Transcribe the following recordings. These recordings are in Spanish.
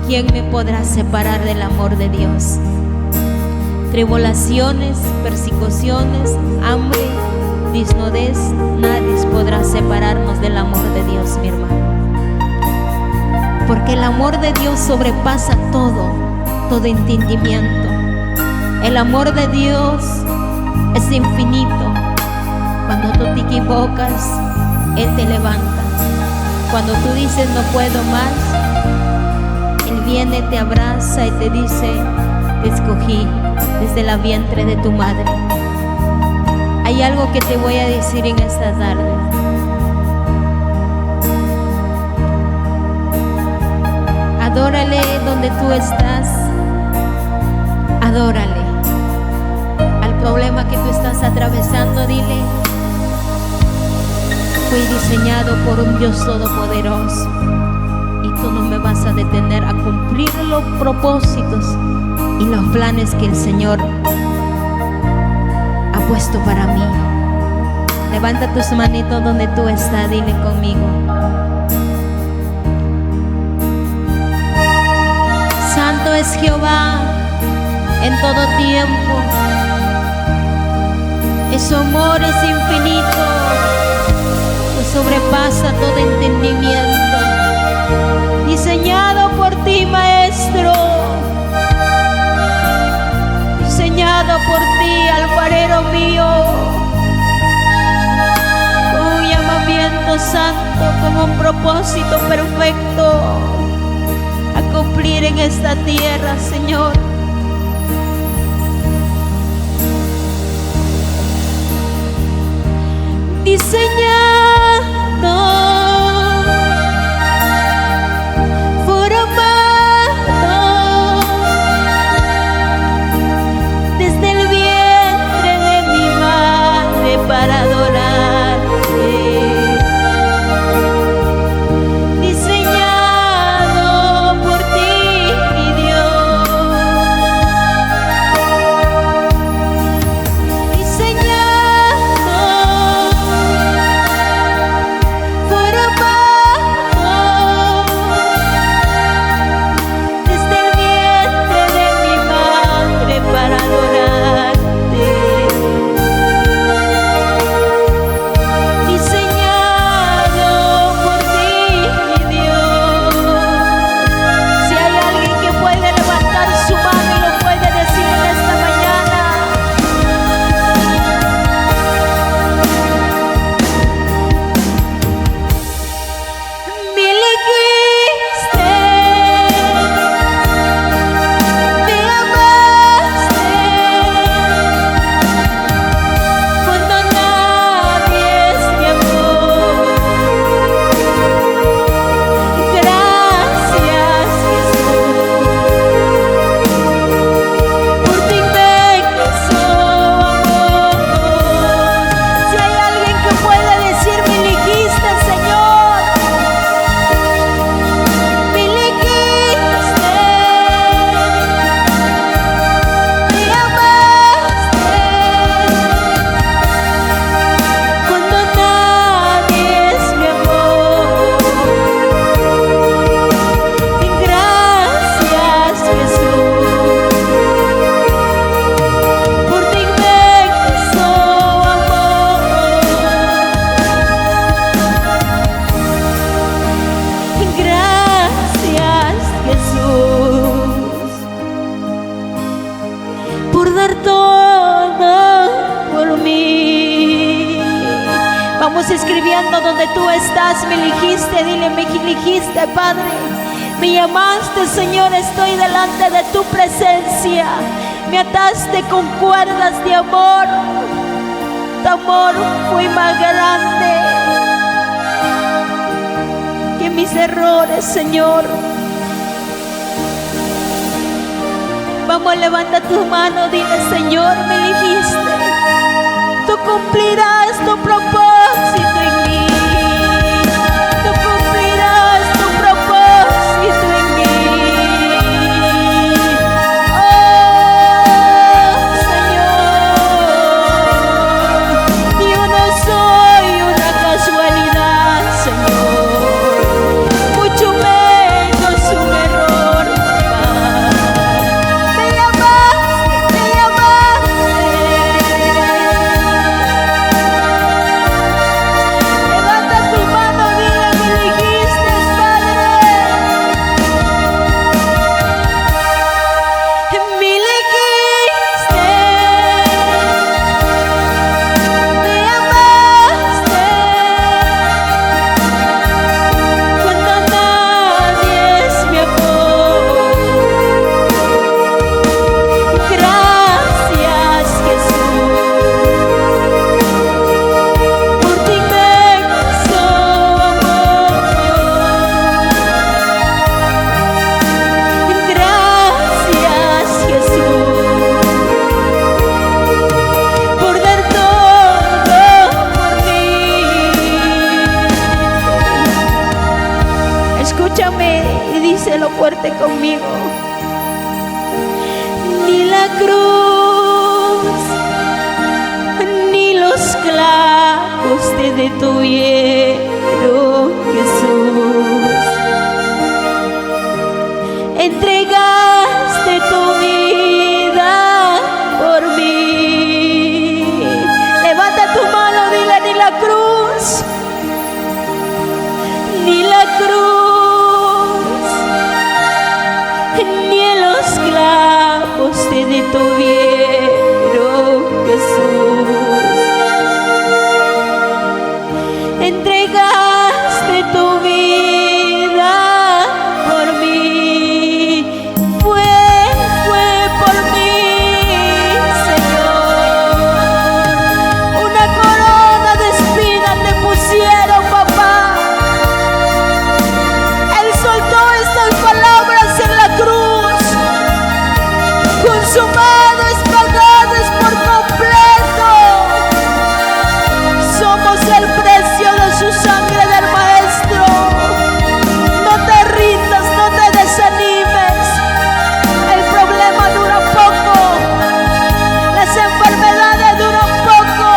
¿quién me podrá separar del amor de Dios? Tribulaciones, persecuciones, hambre, desnudez, nadie podrá separarnos del amor de Dios, mi hermano. Porque el amor de Dios sobrepasa todo entendimiento. El amor de Dios es infinito. Cuando tú te equivocas, Él te levanta. Cuando tú dices no puedo más, Él viene, te abraza y te dice: te escogí desde la vientre de tu madre. Hay algo que te voy a decir en esta tarde. Adórale donde tú estás. Adórale. Al problema que tú estás atravesando, dile: fui diseñado por un Dios todopoderoso y tú no me vas a detener a cumplir los propósitos y los planes que el Señor ha puesto para mí. Levanta tus manitos donde tú estás, dile conmigo: Santo es Jehová en todo tiempo, y su amor es infinito, que sobrepasa todo entendimiento. Diseñado por ti, Maestro, diseñado por ti, alfarero mío, con un llamamiento santo, con un propósito perfecto a cumplir en esta tierra, Señor. Diseñado, formado desde el vientre de mi madre para adorarte. Diseñado por ti, mi Dios. Diseñado, desde el vientre de mi madre para adorarte. Diseñado por ti, mi Dios. Si hay alguien que puede levantar su mano y lo puede decir en esta mañana: me elegiste, me amaste cuando nadie me amó. Gracias, Jesús, por tu inmenso amor. Si hay alguien que pueda decir: me elegiste, Señor, me elegiste, me amaste cuando nadie me amó. Gracias, Jesús, por tu inmenso amor. Gracias, Jesús, por dar todo por mí. Vamos escribiendo donde tú estás: me elegiste, dile: me elegiste, Padre. Me llamaste, Señor, estoy delante de tu presencia. Me ataste con cuerdas de amor. Tu amor fue más grande que mis errores, Señor. Vamos, levanta tu mano, dile: Señor, me elegiste. Tú cumplirás tu propósito en mí. Tú cumplirás tu propósito en mí. Oh, Señor, yo no soy una casualidad, Señor, mucho menos un error. díselo fuerte conmigo. Ni la cruz ni los clavos te detuvieron, Jesús. Entregaste tu vida por mí. Levanta tu mano, dile: ni la cruz ni los clavos te detuvieron, Jesús. Entregaste tu vida por mí. Fue por mí, Señor. Una corona de espinas te pusieron, papá. Él soltó estas palabras en la cruz: consumado es pagado, es por completo. Somos el precio de su sangre del Maestro. No te rindas, no te desanimes. El problema dura poco, las enfermedades duran poco,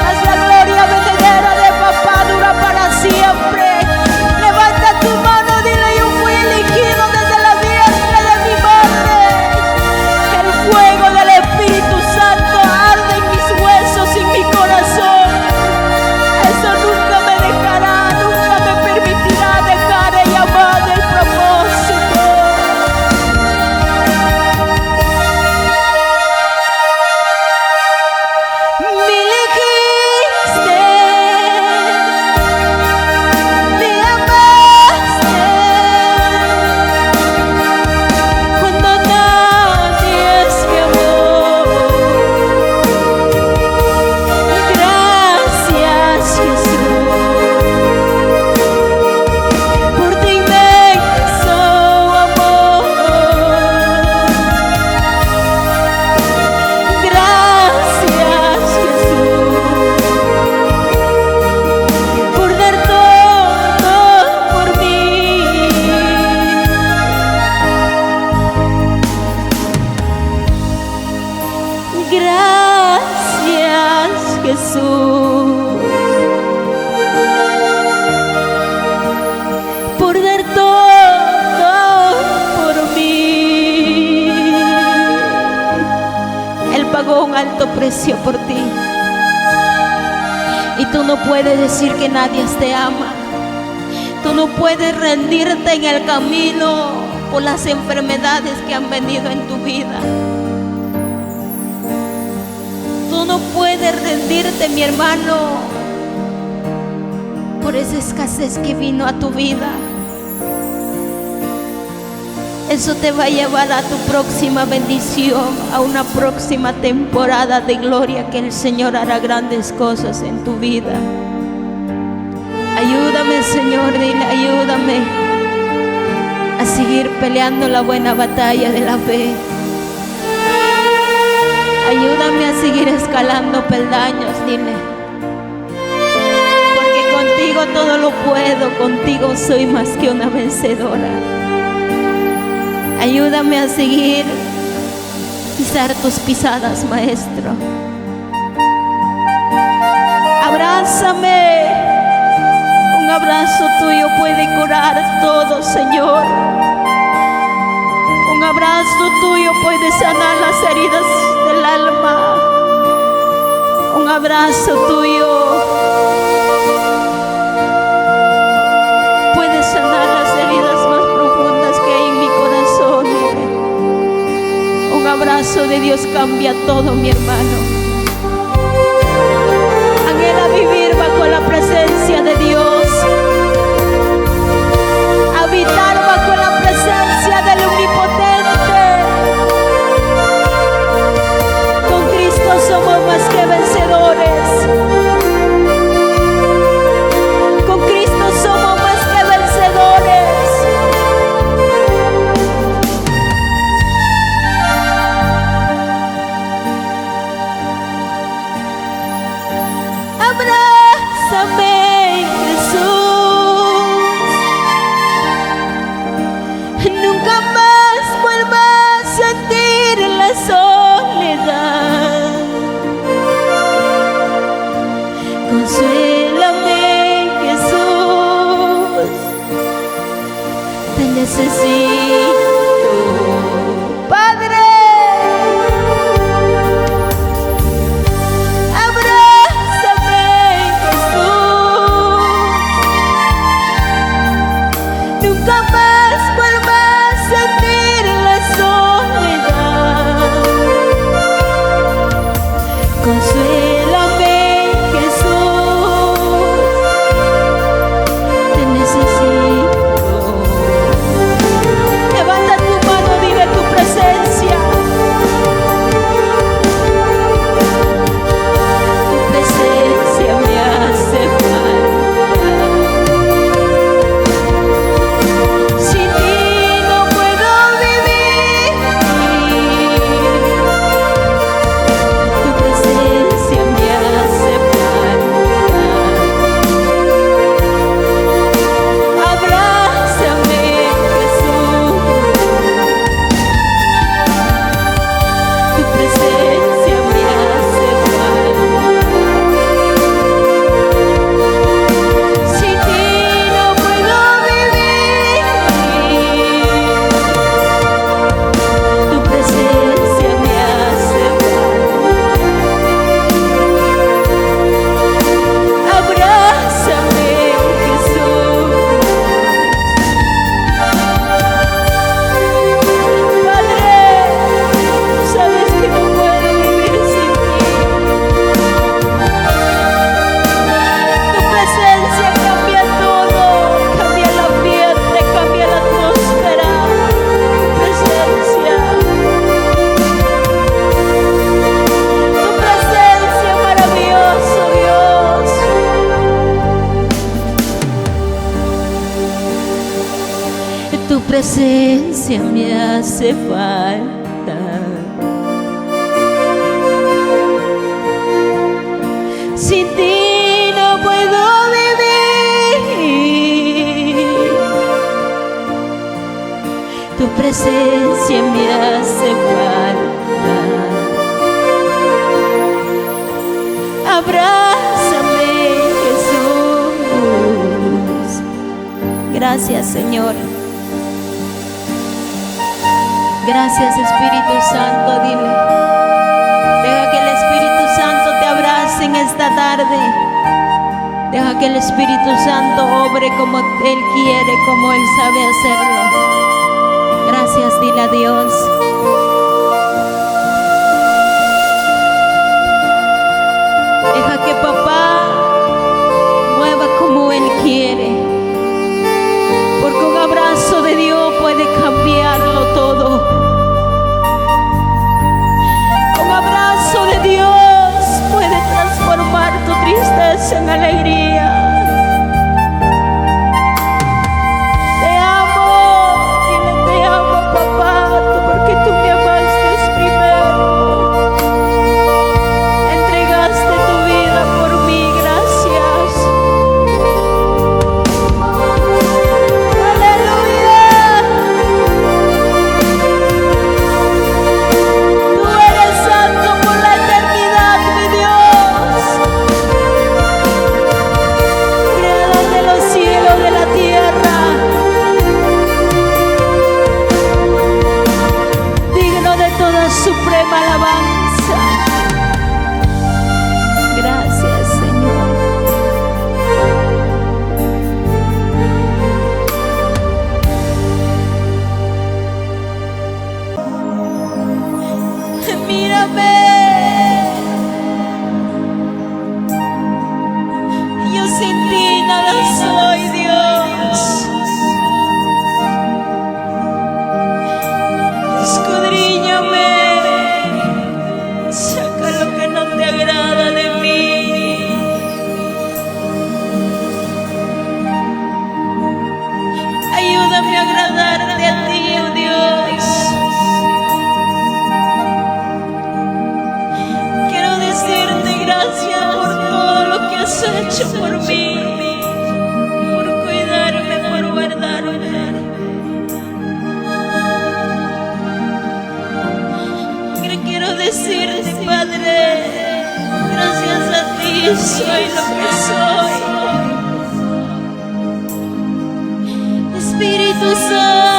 mas la gloria venidera de papá dura para siempre. Levanta tu mano, dile: yo fui elegido desde la vientre de mi madre. El fuego del Espíritu Santo arde en mis huesos y en mi corazón. Eso nunca me dejará, nunca me permitirá dejar de llamar del propósito. Me elegiste, me amaste cuando nadie me amó. Gracias, Jesús, por tu inmenso amor. Gracias, Jesús, por dar todo por mí. Gracias, Jesús, por dar todo por mí. Él pagó un alto precio por ti. Y tú no puedes decir que nadie te ama. Tú no puedes rendirte en el camino por las enfermedades que han venido en tu vida. Tú no puedes rendirte, mi hermano, por esa escasez que vino a tu vida. Eso te va a llevar a tu próxima bendición, a una próxima temporada de gloria, que el Señor hará grandes cosas en tu vida. Ayúdame, Señor, dile: ayúdame a seguir peleando la buena batalla de la fe. Ayúdame a seguir escalando peldaños, dile. Porque contigo todo lo puedo, contigo soy más que una vencedora. Ayúdame a seguir pisar tus pisadas, Maestro. Abrázame. Un abrazo tuyo puede curar todo, Señor. Un abrazo tuyo puede sanar las heridas del alma. Un abrazo tuyo puede sanar las heridas más profundas que hay en mi corazón. Un abrazo de Dios cambia todo, mi hermano. Anhela vivir bajo la presencia de Dios. Habitar bajo la presencia del Omnipotente. Con Cristo somos más que vencedores. Con Cristo somos más que vencedores. Abrázame, Jesús. necesito, Padre. Abrázame, Jesús. Nunca más vuelva a sentir la soledad. Consuélame, Jesús. Te necesito. Levanta tu mano, dile tu presencia. Tu presencia me hace falta. Sin ti no puedo vivir. Tu presencia me hace falta. Abrázame, Jesús. Tu presencia me hace falta. Sin ti no puedo vivir. Tu presencia me hace falta. Abrázame, Jesús. Padre, sabes que no puedo vivir sin ti. Tu presencia cambia todo, cambia el ambiente, cambia la atmósfera. Tu presencia maravilloso, Dios. Tu presencia me hace falta. Sin ti no puedo vivir. Tu presencia me hace falta. Abrázame, Jesús. Gracias, Señor. Gracias, Espíritu Santo, dile. Deja que el Espíritu Santo te abrace en esta tarde. Deja que el Espíritu Santo obre como Él quiere, como Él sabe hacerlo. Gracias, dile a Dios. Deja que papá mueva como Él quiere. Porque un abrazo de Dios puede cambiarlo todo. Un abrazo de Dios puede transformar tu tristeza en alegría. Te amo, dile te amo, papá, porque tú me amaste primero. Entregaste tu vida por mí, gracias. Tú eres santo por la eternidad, mi Dios. Creador de los cielos, de la tierra. Digno de toda suprema alabanza. Gracias, Señor. Mírame. Yo sin ti nada soy, Dios. Escudriñame. Saca lo que no te agrada de mí. Ayúdame a agradarte a ti, oh Dios. Quiero decirte gracias por todo lo que has hecho por mí, por cuidarme, por guardarme. Quiero decirte, Padre, gracias a ti soy lo que soy. Espíritu Santo.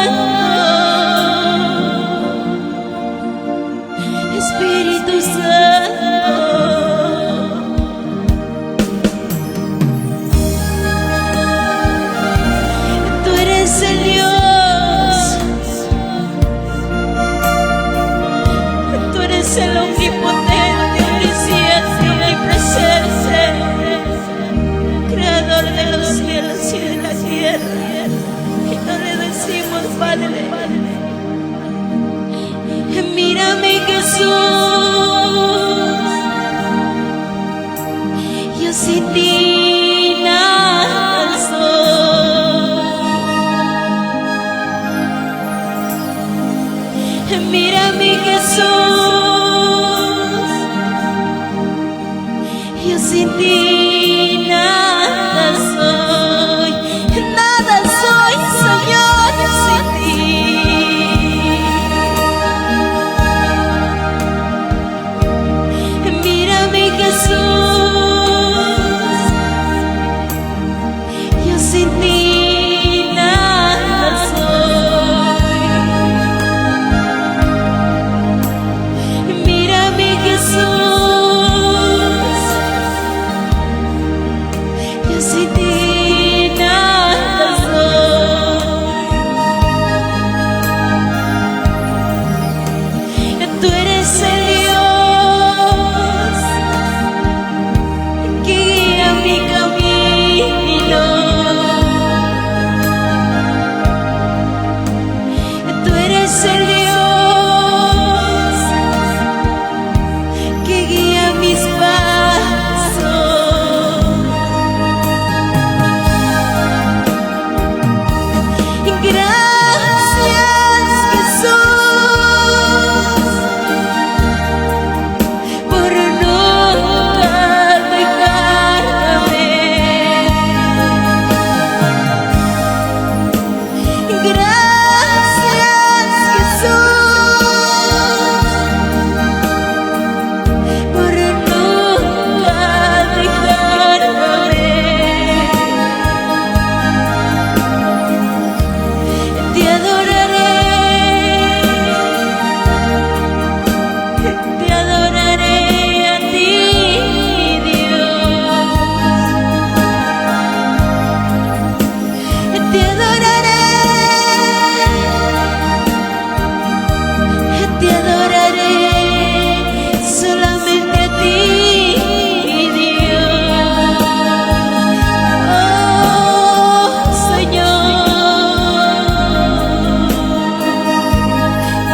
Mírame, Jesús, yo sin ti nada soy. Mírame, Jesús, yo sin ti nada soy. Nada soy, Señor, sin ti. Mírame, Jesús, yo sin ti nada soy. Mírame, Jesús, yo sin ti nada soy. Tú eres el Dios que guía mi camino. Tú eres el Dios que guía mis pasos. Gracias, Jesús, por nunca dejarme. Gracias, Jesús, por nunca dejarme. Te adoraré a ti, Dios. Te adoraré solamente a ti, Dios. Oh, Señor,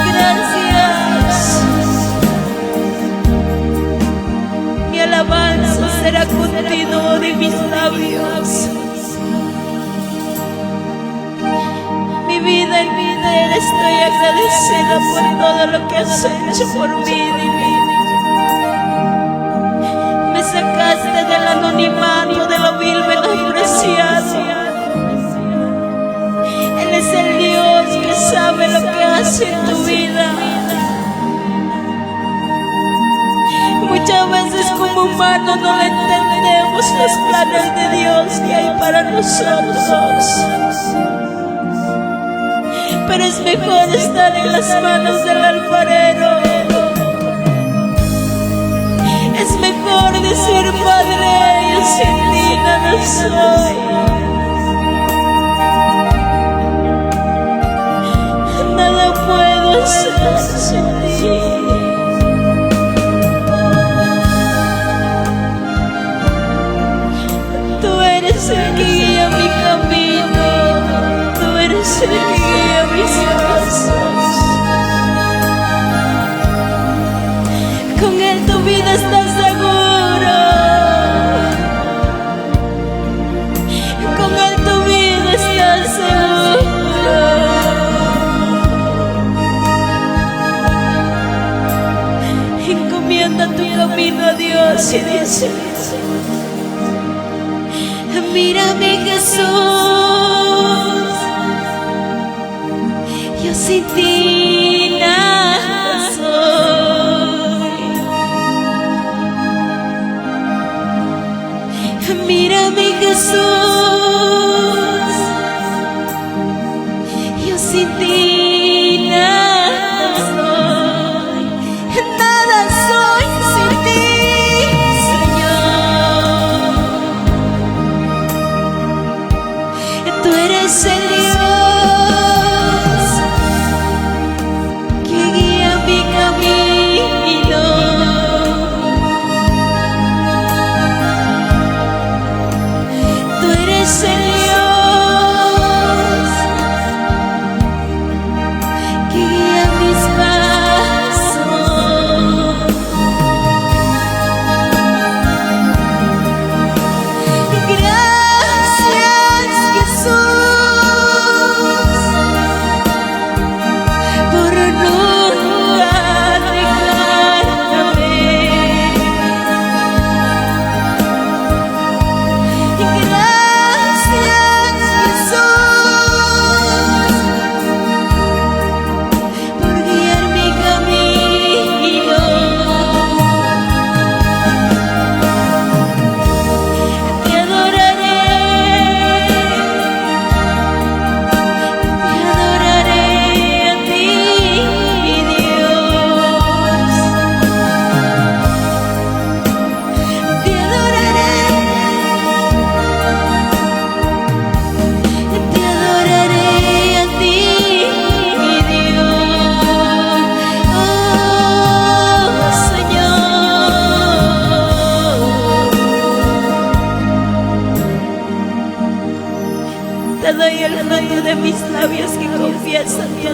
gracias. Mi alabanza será continuo de mis labios. Mi vida entera estoy agradecida por todo lo que has hecho por mí, divino. Me sacaste del anonimato, de lo vil menospreciado. Él es el Dios que sabe lo que hace en tu vida. Muchas veces como humanos no entendemos los planes de Dios que hay para nosotros. Pero es mejor estar en las manos del alfarero. Es mejor decir, Padre, yo sin ti nada soy. Nada puedo hacer sin ti. Tú eres el que guía mi camino. Tú eres el que guía mis pasos. Con Él tu vida está segura. Con Él tu vida está segura. Encomienda tu camino a Dios y dice: mírame, Jesús, yo sin ti nada soy. Mírame, Jesús, yo sin ti nada soy. Nada soy sin ti, Señor. Tú eres el Dios que guía mi camino. Tú eres el Dios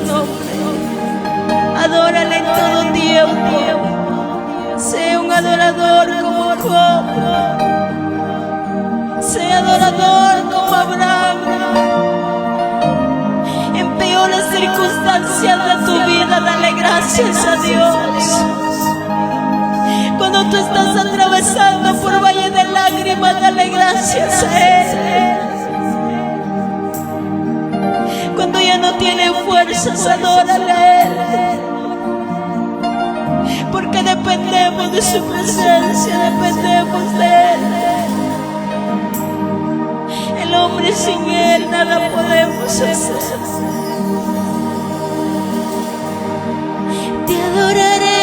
nombre. Adórale en todo tiempo. Sea un adorador como Job. Sea adorador como Abraham. En peores circunstancias de tu vida, dale gracias a Dios. Cuando tú estás atravesando por valle de lágrimas, dale gracias a Él. Cuando ya no tiene fuerzas, adórale a Él. Porque dependemos de su presencia, dependemos de Él. El hombre sin Él nada podemos hacer. Te adoraré.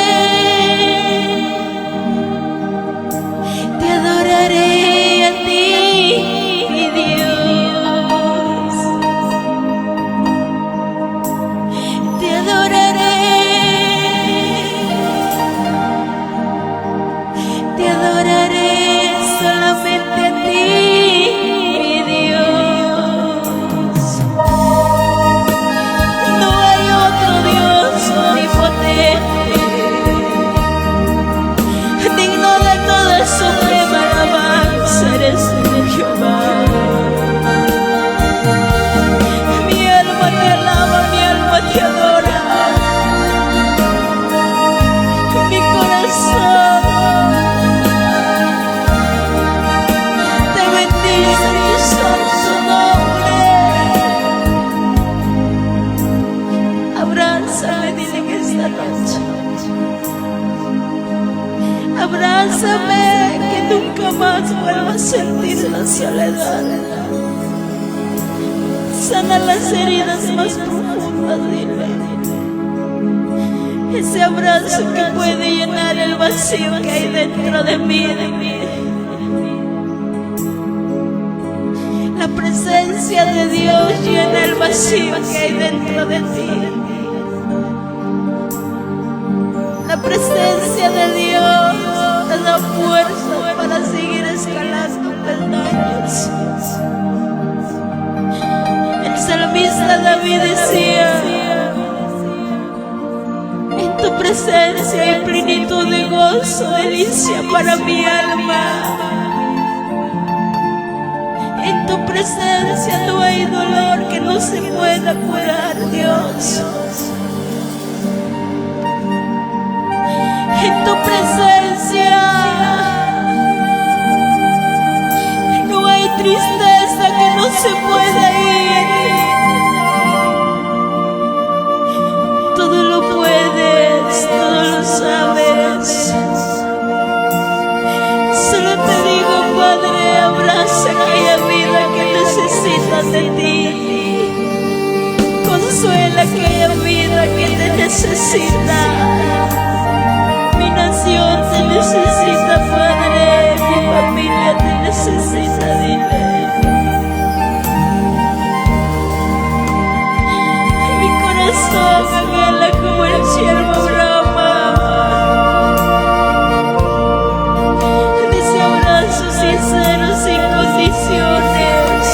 Te adoraré a ti, mi Dios. Te adoraré. Te adoraré solamente a ti, mi Dios. No hay otro Dios omnipotente, digno de toda suprema alabanza, eres tú, Jehová. Mi alma te alaba, mi alma te adora. Mi corazón te bendice en tu santo nombre. Abrázame, dile que esta noche. Abrázame, que nunca más vuelva a sentir la soledad. Sana las heridas más profundas, dile. Ese abrazo que puede llenar el vacío que hay dentro de mí, La presencia de Dios llena el vacío que hay dentro de ti. La presencia de Dios te da fuerza para seguir escalando peldaños. El salmista David decía: en tu presencia hay plenitud de gozo, delicia para mi alma. En tu presencia no hay dolor que no se pueda curar, Dios. En tu presencia no hay tristeza que no se pueda ir. Todo lo puedes, todo lo sabes. Solo te digo, Padre, abraza aquella vida que necesita de ti. Consuela aquella vida que te necesita. Mi nación te necesita, Padre. Mi familia te necesita, dile. Mi corazón anhela como el siervo brama. Dice abrazos sinceros sin condiciones.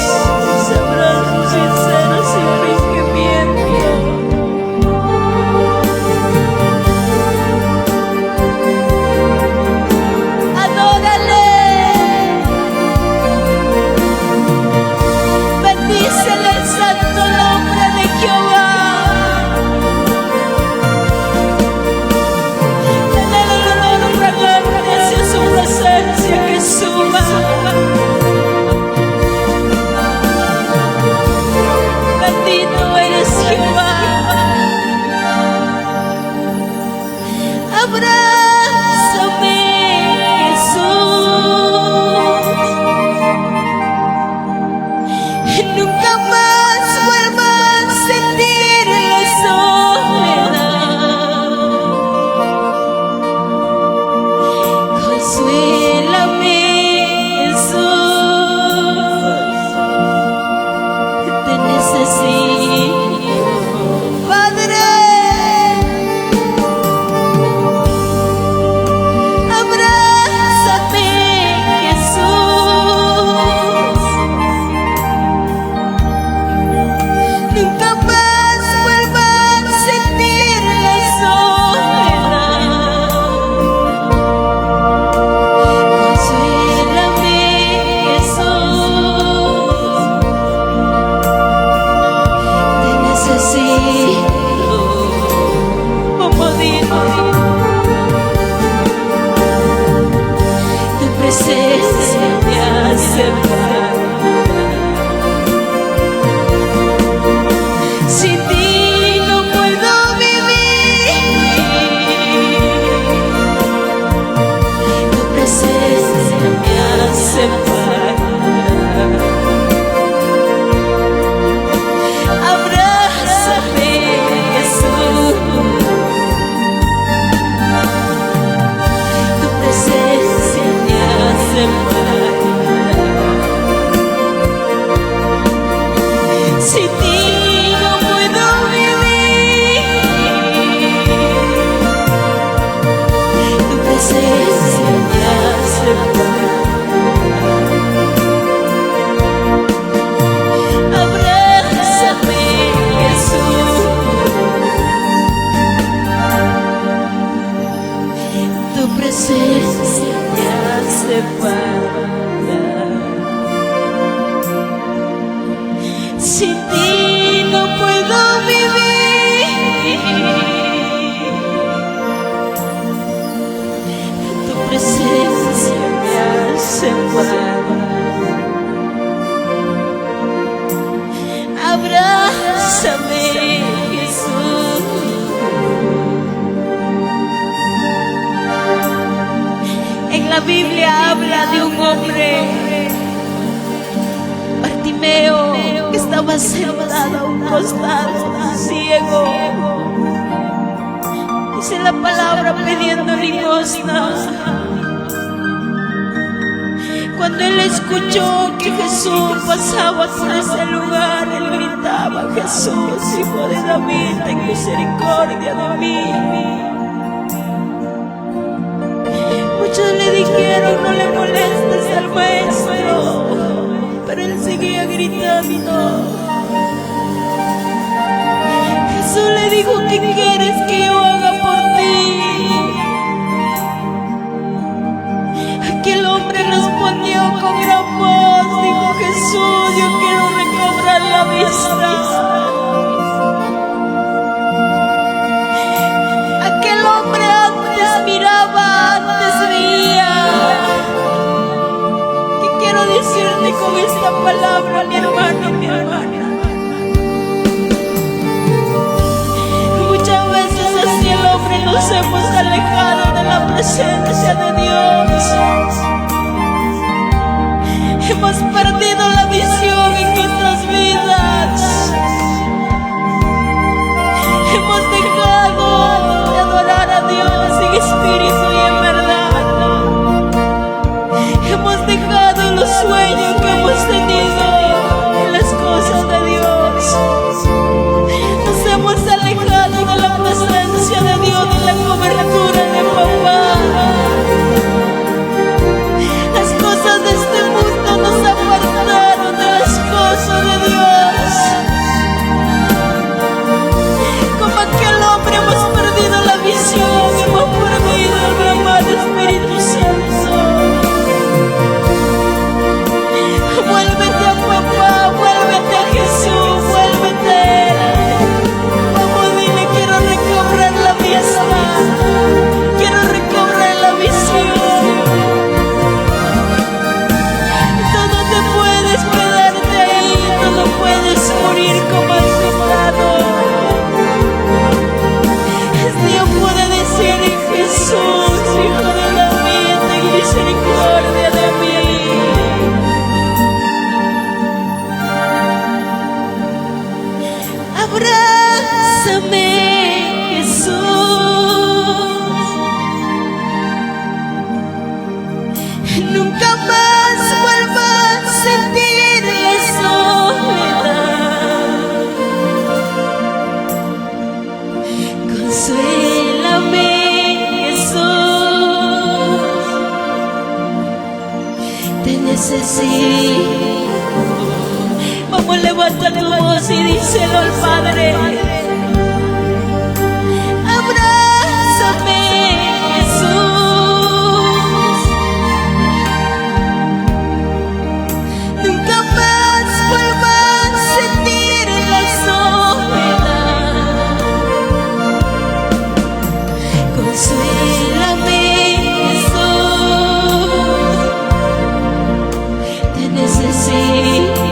Dice abrazos sinceros sin fingimiento. la Biblia habla de un hombre, Bartimeo, que estaba sentado a un costado, ciego. Dice la palabra pidiendo limosna. Cuando él escuchó que Jesús pasaba por ese lugar, él gritaba: Jesús, Hijo de David, ten misericordia de mí. Muchos le dijeron: no le molestes al maestro, pero él seguía gritando. Jesús le dijo: ¿qué quieres que yo haga por ti? Aquel hombre respondió con gran voz, dijo: Jesús, yo quiero recobrar la vista. Aquel hombre antes miraba, antes veía. ¿Qué quiero decirte con esta palabra, mi hermano, mi hermana? Muchas veces así el hombre nos hemos alejado de la presencia de Dios. Hemos perdido la visión en nuestras vidas. Hemos dejado de adorar a Dios en espíritu y en verdad. Hemos dejado los sueños que hemos tenido en las cosas de Dios. Nos hemos alejado de la presencia de Dios, de la cobertura de papá. Las cosas de este mundo nos apartaron de las cosas de Dios. Como aquel hombre hemos perdido la visión, hemos perdido el amado Espíritu Santo. Vuélvete a papá, vuélvete a Jesús, vuélvete a Él. Vamos, dile: quiero recobrar la vista, quiero recobrar la visión. Tú no te puedes quedarte ahí, tú no puedes morir como has estado. Es tiempo de decir: Jesús, Hijo de David, ten misericordia de mí. Abrázame, Jesús. Nunca más vuelva a sentir la soledad. Consuélame, Jesús. Te necesito. Vamos, levanta tu voz y díselo al Padre. Abrázame, Jesús. Nunca más vuelva a sentir la soledad. Consuélame, Jesús. Te necesito.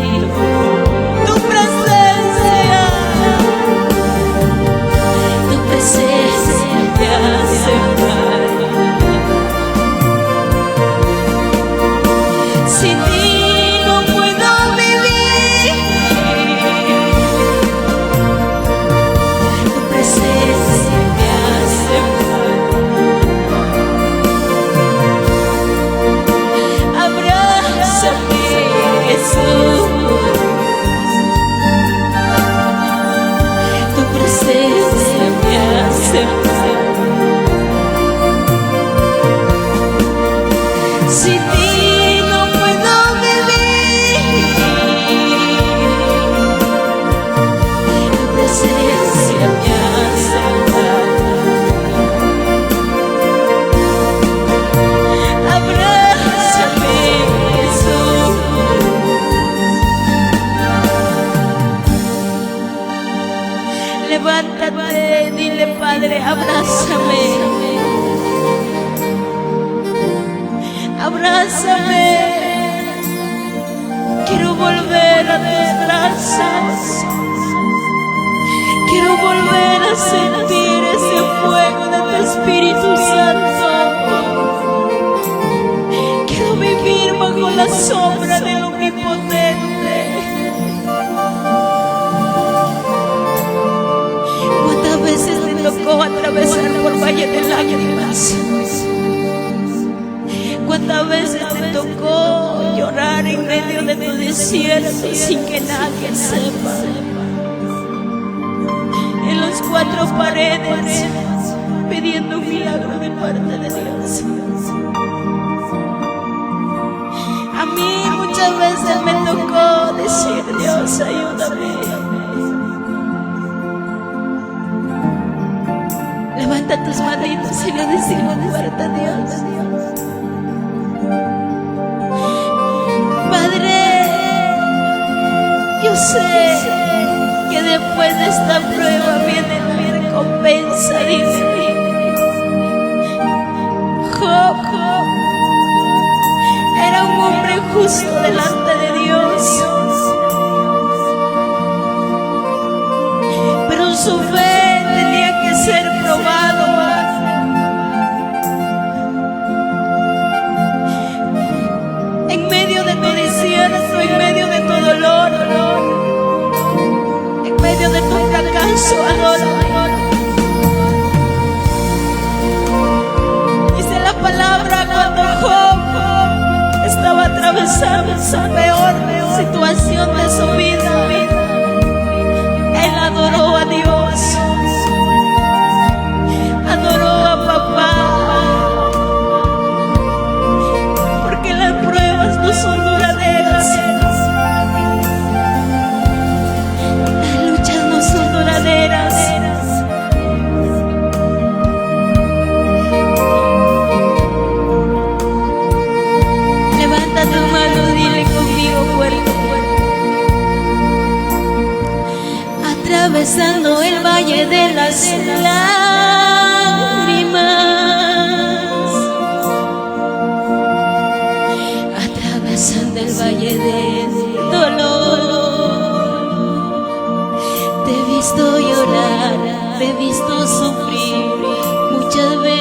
Levántate, dile: Padre, abrázame. Abrázame. Quiero volver a tus brazos. Quiero volver a sentir ese fuego de tu Espíritu Santo. atravesar por valle de lágrimas. ¿Cuántas veces te tocó llorar en medio de tu desierto sin que nadie sepa? En las cuatro paredes, pidiendo un milagro de parte de Dios. A mí muchas veces me tocó decir: Dios, ayúdame. Levanta tus manitos y le decimos fuerte a Dios: Padre, yo sé que después de esta prueba viene mi recompensa, dice Job. Era un hombre justo delante de Dios, pero su fe tenía que ser probado. En medio de tu desierto, en medio de tu dolor, en medio de tu fracaso, adora. Dice la palabra, cuando Job estaba atravesando su peor situación de su vida, él adoró a Dios, adoró a papá, porque las pruebas no son duraderas, las luchas no son duraderas. Levanta tu mano, dile conmigo fuerte. Atravesando el valle de las lágrimas, atravesando el valle del dolor, te he visto llorar, te he visto sufrir muchas veces.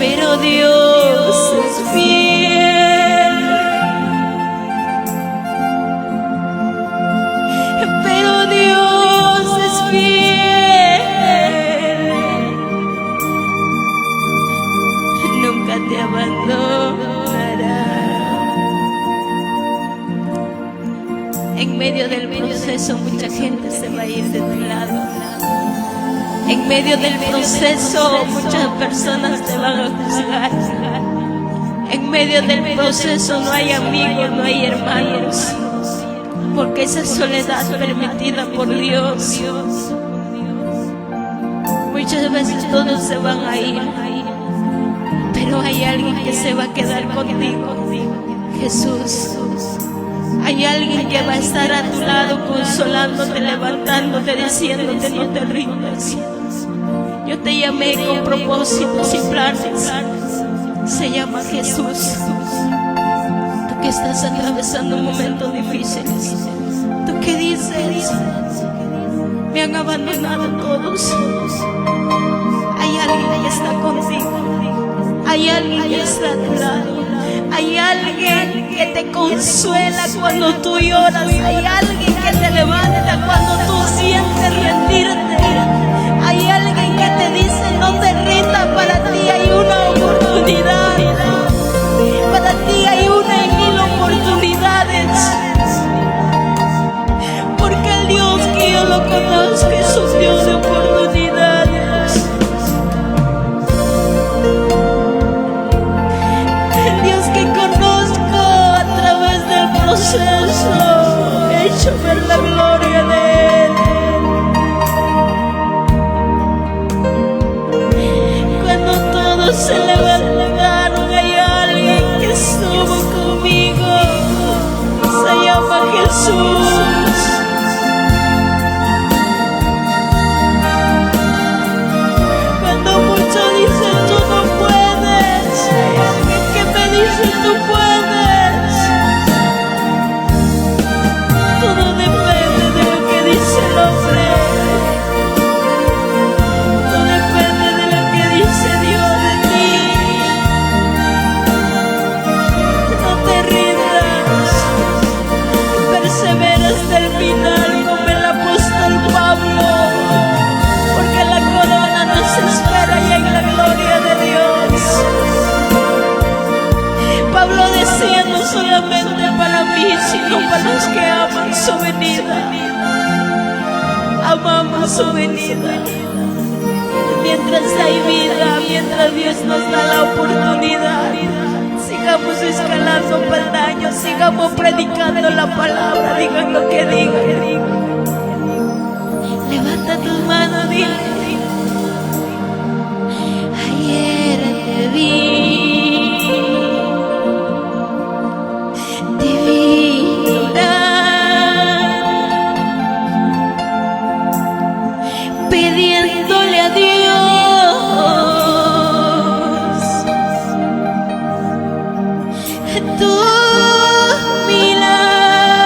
pero Dios es fiel, pero Dios es fiel, nunca te abandonará. En medio del proceso mucha gente se va a ir de tu lado. En medio del proceso muchas personas te van a juzgar. En medio del proceso no hay amigos, no hay hermanos, porque esa soledad permitida por Dios. Muchas veces todos se van a ir, pero hay alguien que se va a quedar contigo, Jesús. Hay alguien que va a estar a tu lado consolándote, levantándote, diciéndote no te rindas. Yo te llamé con propósitos y planes. Se llama Jesús. Tú que estás atravesando momentos difíciles, tú que dices, me han abandonado todos. Hay alguien que está contigo. Hay alguien que está a tu lado. Hay alguien que te consuela cuando tú lloras. Hay alguien que te levanta cuando tú sientes rendirte. Hay alguien que te dice no te rindas, para ti hay una oportunidad. Para ti hay una en 1000 oportunidades. Porque el Dios que yo lo conozco es un Dios de oportunidades. El Dios que conozco a través del proceso, he hecho ver la gloria de Él. Cuando todos se levantaron, hay alguien que estuvo conmigo. Se llama Jesús. Cuando muchos dicen tú no puedes, hay alguien que me dice tú puedes. Todo depende de lo que dice el hombre. Todo depende de lo que dice Dios de ti. No te rindas, persevera hasta el final como el apóstol Pablo, porque la corona nos espera ya en la gloria de Dios. Pablo decía, no solamente para mí, sino para los que aman su venida. Amamos su venida. Mientras hay vida, mientras Dios nos da la oportunidad, sigamos escalando peldaños, sigamos predicando la palabra, digan lo que digan. Levanta tus manos, dile. Ayer te vi llorar, pidiéndole a Dios tu milagro.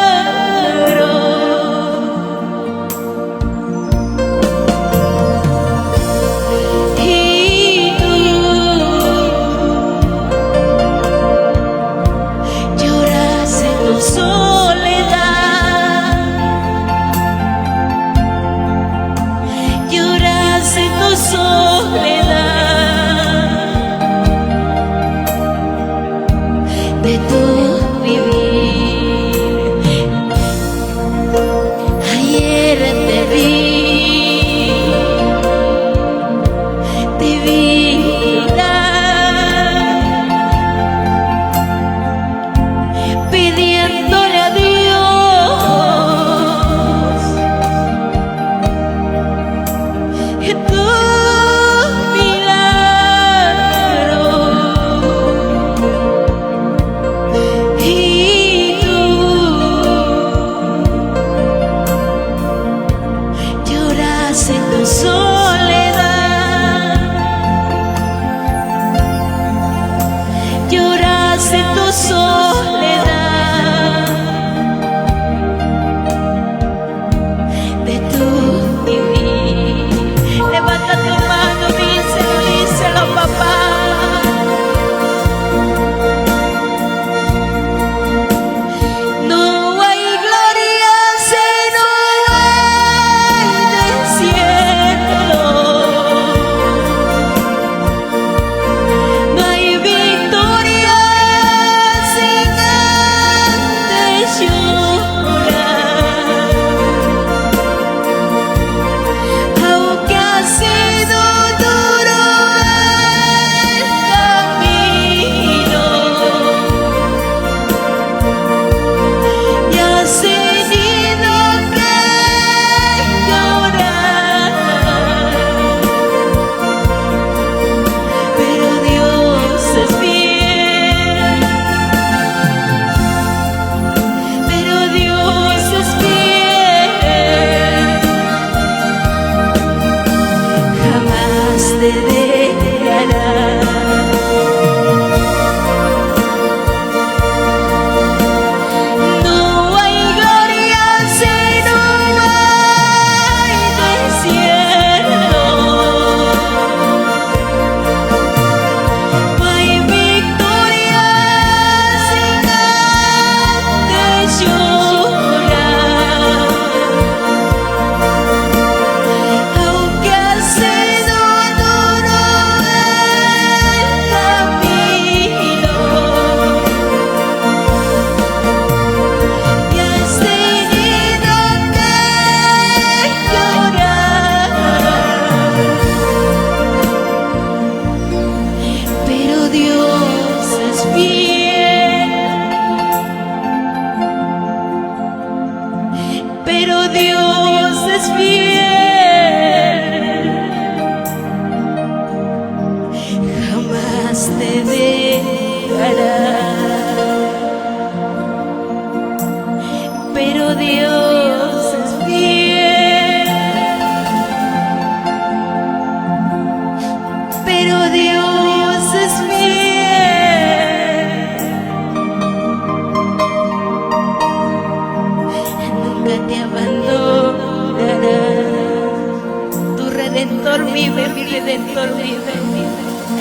vive, mi Redentor vive.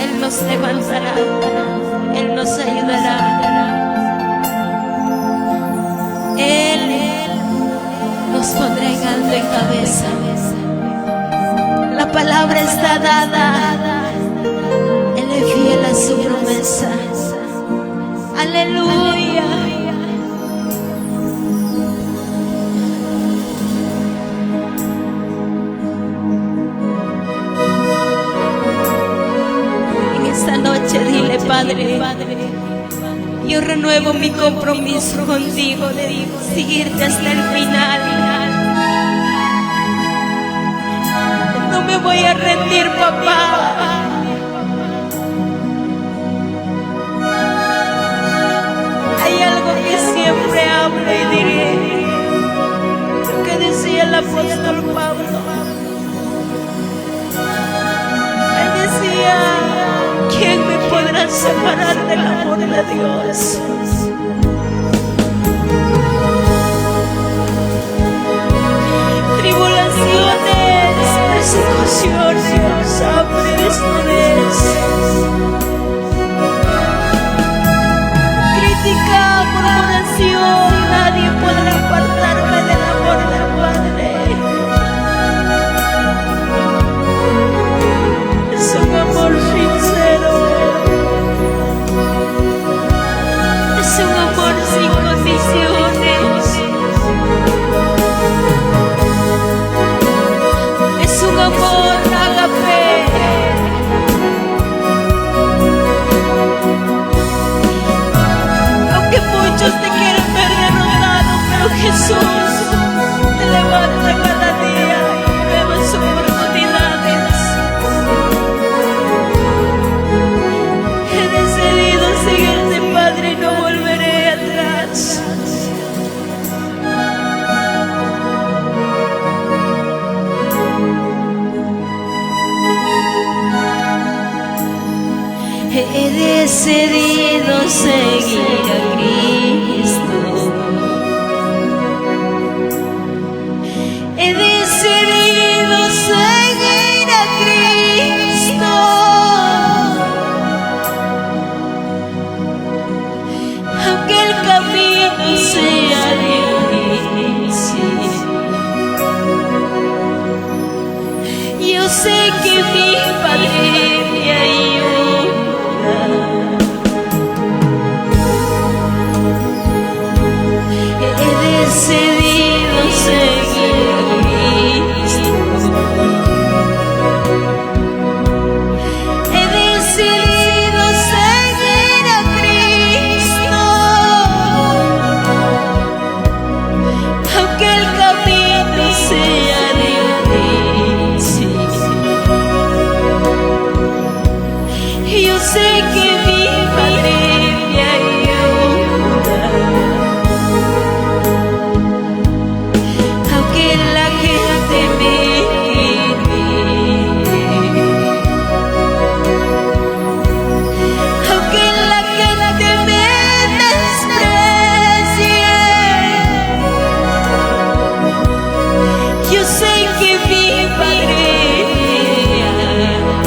Él nos levantará, Él nos ayudará. Él nos pondrá en alto en cabeza. La palabra está dada. Él es fiel a su promesa. Aleluya. En esta noche dile: Padre, yo renuevo mi compromiso contigo de seguirte hasta el final. No me voy a rendir, papá. Hay algo que siempre hablo y diré, lo que decía el apóstol Pablo. Él decía: ¿quién me podrá separar del amor de Dios? Tribulaciones, persecuciones, hambre, desnudez, crítica, murmuración, nadie podrá apartarme del amor del Padre. Es un amor sincero, es un amor sin condiciones, es un amor ágape. Aunque muchos te quieren ver derrotado, pero Jesús te levanta cada día y nuevas oportunidades. He decidido seguirte, Padre, y no volveré atrás. He decidido seguir a Cristo. He decidido seguir a Cristo. Aunque el camino sea difícil, yo sé que mi Padre me ayuda. He decidido seguir a Cristo. He decidido seguir a Cristo. Aunque el camino sea difícil, yo sé que mi Padre me ayuda. Aunque la gente me critique, aunque la gente me desprecie, yo sé que mi Padre me ama.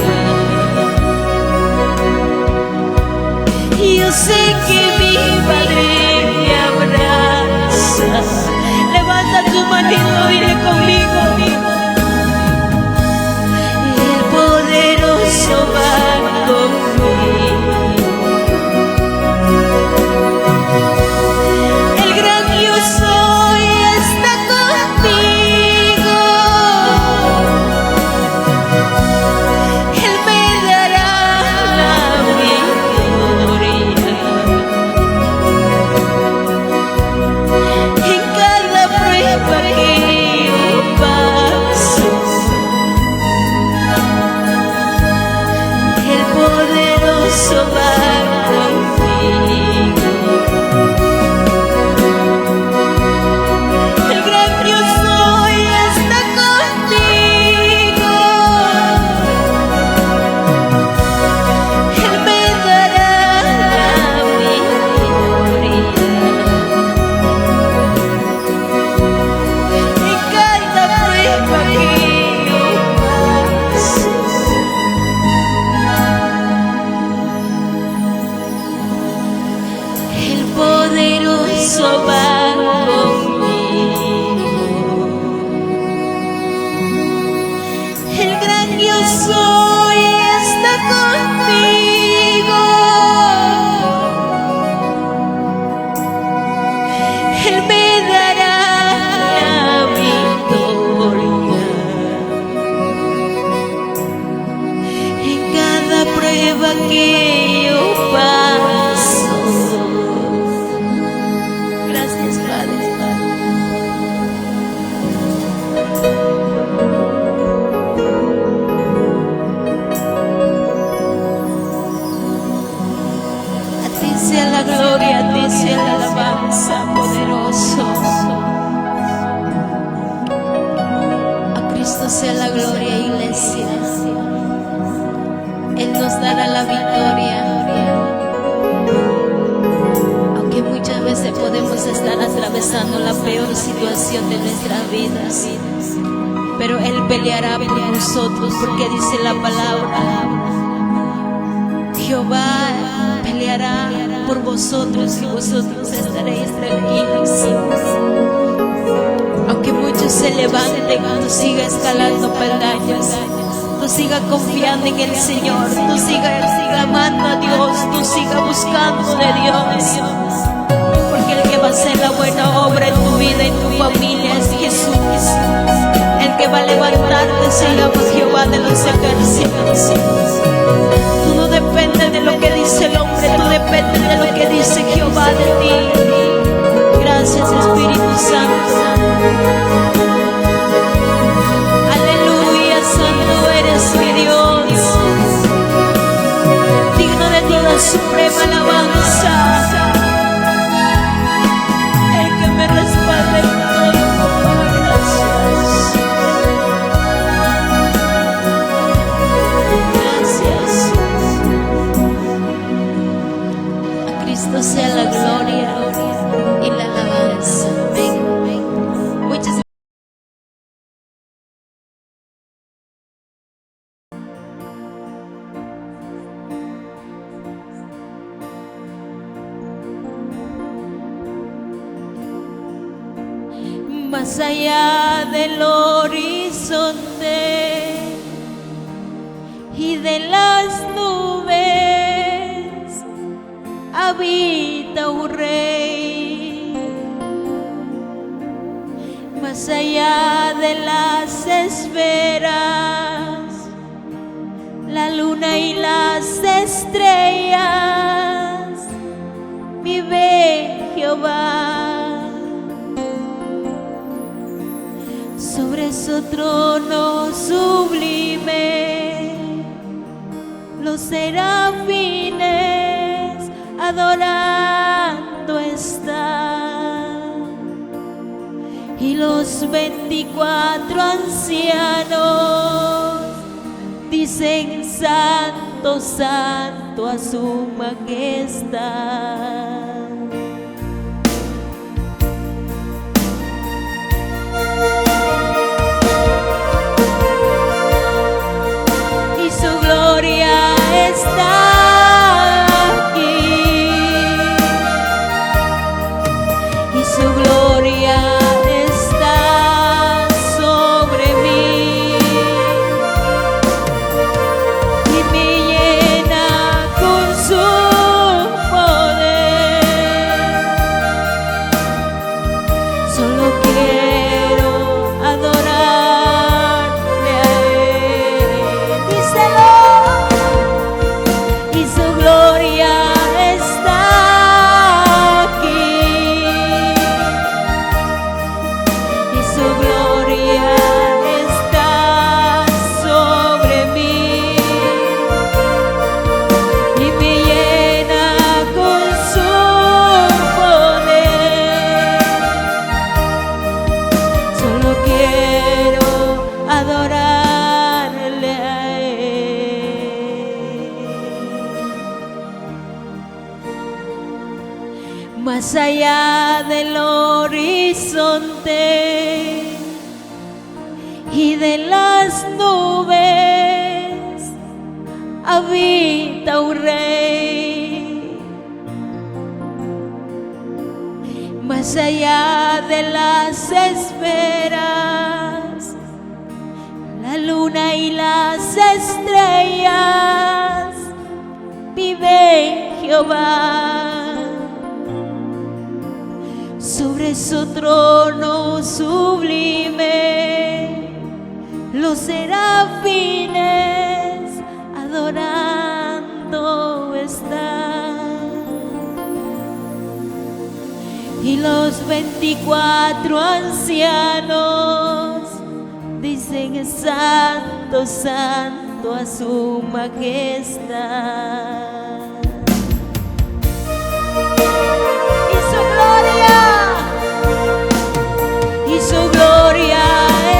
Yo sé que mi Padre me abraza. Levanta tu manito, dile conmigo: el poderoso va conmigo. El gran yo soy está conmigo. Él me dará la victoria. En cada prueba que yo pase, aquí yo paso. Gracias, Padre. A ti sea la gloria, a ti sea la alabanza, poderoso. A Cristo sea la gloria, iglesia. Él nos dará la victoria. Aunque muchas veces podemos estar atravesando la peor situación de nuestras vidas, pero Él peleará por nosotros, porque dice la palabra: Jehová peleará por vosotros y vosotros estaréis tranquilos. Aunque muchos se levanten, tú sigas escalando peldaños. Tú sigas confiando en el Señor, tú sigas clamando a Dios, tú sigas buscando de Dios, porque el que va a hacer la buena obra en tu vida, en tu familia, es Jesús. El que va a levantarte se llama Jehová de los ejércitos. Tú no dependes de lo que dice el hombre, tú dependes de lo que dice Jehová de ti. Gracias, Espíritu Santo. Eres mi Dios, digno de toda suprema alabanza, el que me respalda en todo. Gracias, gracias. A Cristo sea la gloria y la alabanza. Amén. Muchas gracias. Más allá del horizonte y de las nubes habita un rey. Más allá de las esferas, la luna y las estrellas, vive Jehová. Sobre su trono sublime, los serafines adorando están, y los 24 ancianos dicen: Santo, Santo a su majestad. Está aquí y su gloria está sobre mí y me llena con su poder. Solo quiero adorarle a Él. Díselo. Más allá del horizonte y de las nubes habita un rey. Más allá de las esferas, la luna y las estrellas, vive Jehová. Sobre su trono sublime, los serafines adorando está. Y los 24 ancianos dicen: Santo, Santo a su majestad. Y su gloria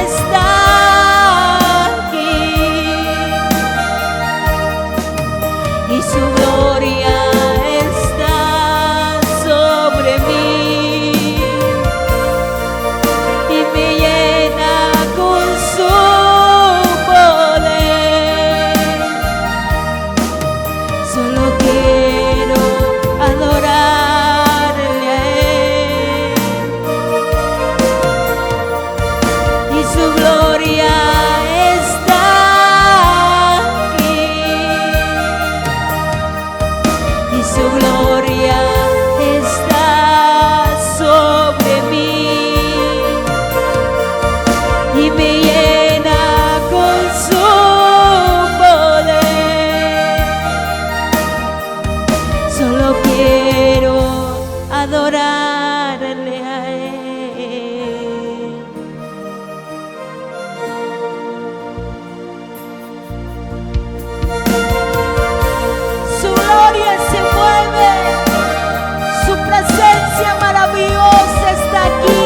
está aquí. Y su gloria está sobre mí. Y me llena con su poder. Solo quiero adorarle a Él. Y su gloria está aquí. Y su gloria está sobre mí. Y me llena con su poder. Solo quiero adorarle a Él. Su gloria se mueve, su presencia maravillosa está aquí,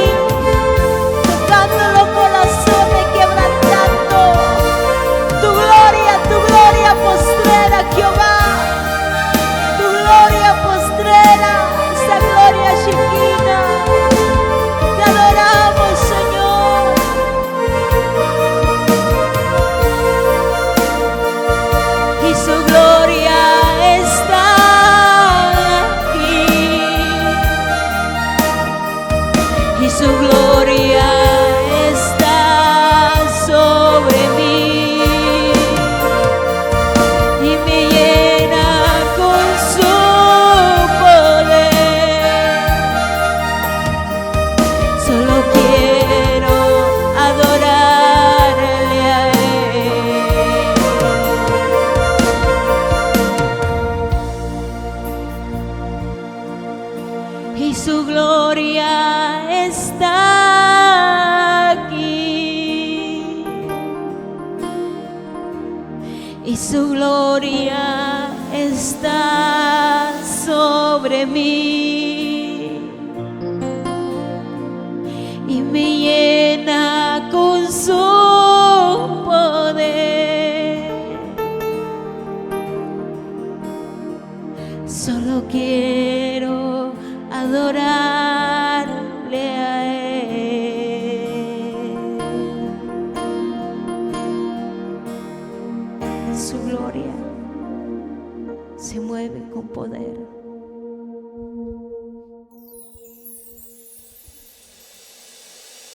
tocando los corazones, quebrantando. Tu gloria postrera, Jehová, tu gloria postrera, esa gloria chiquita. Te adoramos, Señor. Y su gloria está aquí. Y su gloria está sobre mí. Y me llena con su poder. Solo quiero adorarle a Él. Y su gloria está aquí. Y su gloria está sobre mí. Y me llena con su poder. Solo quiero adorarle a Él. Su gloria se mueve con poder.